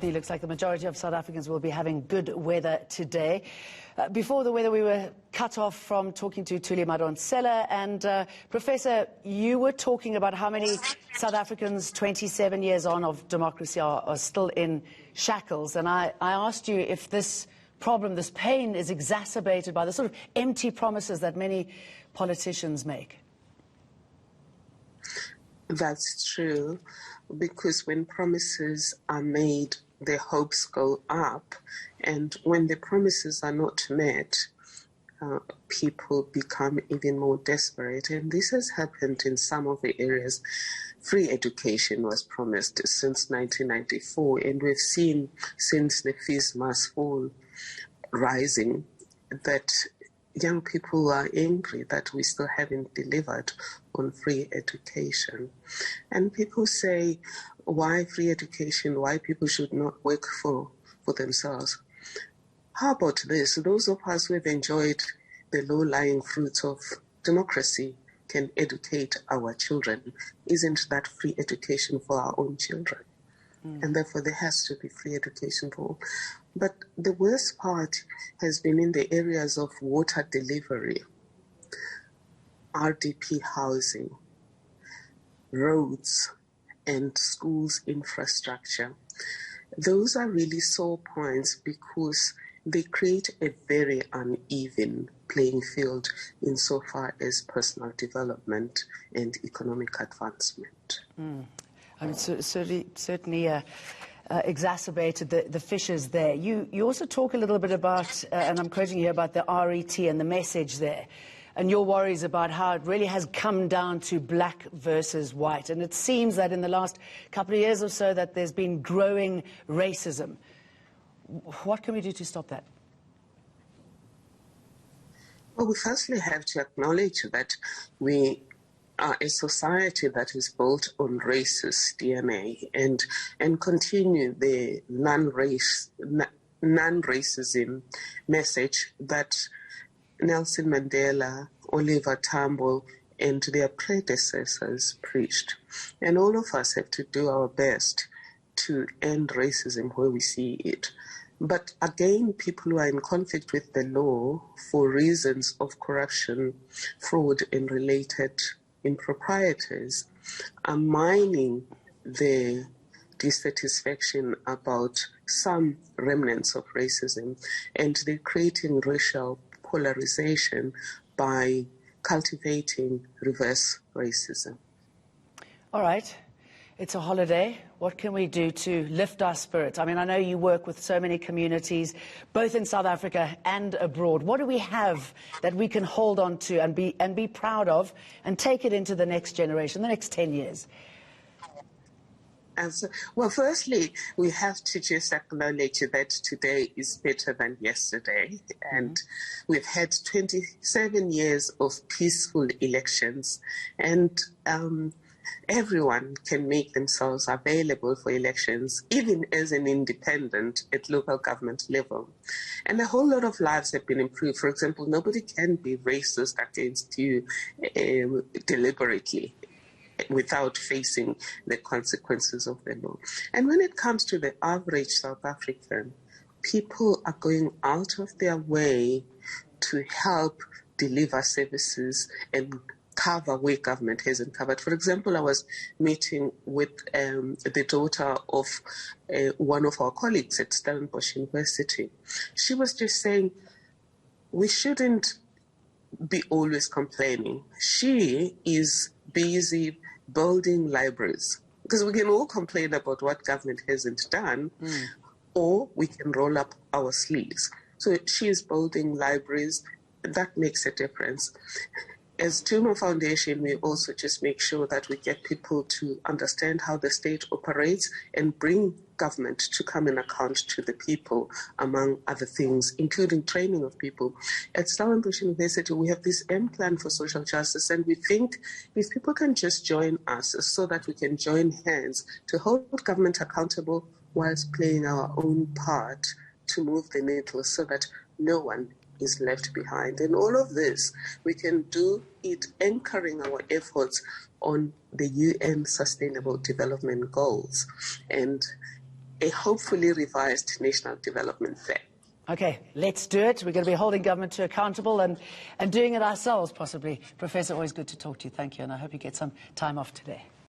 It looks like the majority of South Africans will be having good weather today. Before the weather, we were cut off from talking to Thulisile Madonsela. And Professor, you were talking about how many South Africans, 27 years on of democracy, are still in shackles. And I asked you if this problem, this pain, is exacerbated by the sort of empty promises that many politicians make. That's true, because when promises are made, their hopes go up, and when the promises are not met, people become even more desperate. And this has happened in some of the areas. Free education was promised since 1994, and we've seen since the fees must fall rising that young people are angry that we still haven't delivered on free education. And people say, why free education? Why people should not work for themselves? How about this? Those of us who have enjoyed the low-lying fruits of democracy can educate our children. Isn't that free education for our own children? And therefore there has to be free education for all. But the worst part has been in the areas of water delivery, RDP housing, roads, and schools infrastructure. Those are really sore points because they create a very uneven playing field insofar as personal development and economic advancement. I mean, certainly exacerbated the fissures there. You also talk a little bit about, and I'm quoting here, about the RET and the message there, and your worries about how it really has come down to black versus white. And it seems that in the last couple of years or so that there's been growing racism. What can we do to stop that? Well, we firstly have to acknowledge that we are a society that is built on racist DNA and continue the non-racism message that Nelson Mandela, Oliver Tambo, and their predecessors preached. And all of us have to do our best to end racism where we see it. But again, people who are in conflict with the law for reasons of corruption, fraud, and related improprieties are mining the dissatisfaction about some remnants of racism, and they're creating racial polarization by cultivating reverse racism. All right. It's a holiday. What can we do to lift our spirits? I mean, I know you work with so many communities, both in South Africa and abroad. What do we have that we can hold on to and be proud of and take it into the next generation, the next 10 years? Well, firstly, we have to just acknowledge that today is better than yesterday. And we've had 27 years of peaceful elections. And everyone can make themselves available for elections, even as an independent at local government level. And a whole lot of lives have been improved. For example, nobody can be racist against you deliberately without facing the consequences of the law. And when it comes to the average South African, people are going out of their way to help deliver services and cover where government hasn't covered. For example, I was meeting with the daughter of one of our colleagues at Stellenbosch University. She was just saying, we shouldn't be always complaining. She is busy building libraries, because we can all complain about what government hasn't done, or we can roll up our sleeves. So she is building libraries. That makes a difference. As Tumor Foundation, we also just make sure that we get people to understand how the state operates and bring government to come and account to the people, among other things, including training of people. At Stellenbosch University, we have this M plan for social justice, and we think if people can just join us so that we can join hands to hold government accountable whilst playing our own part to move the needle so that no one is left behind. And all of this, we can do it anchoring our efforts on the UN Sustainable Development Goals. And a hopefully revised national development plan. Okay, let's do it. We're going to be holding government to accountable and doing it ourselves, possibly. Professor, always good to talk to you. Thank you, and I hope you get some time off today.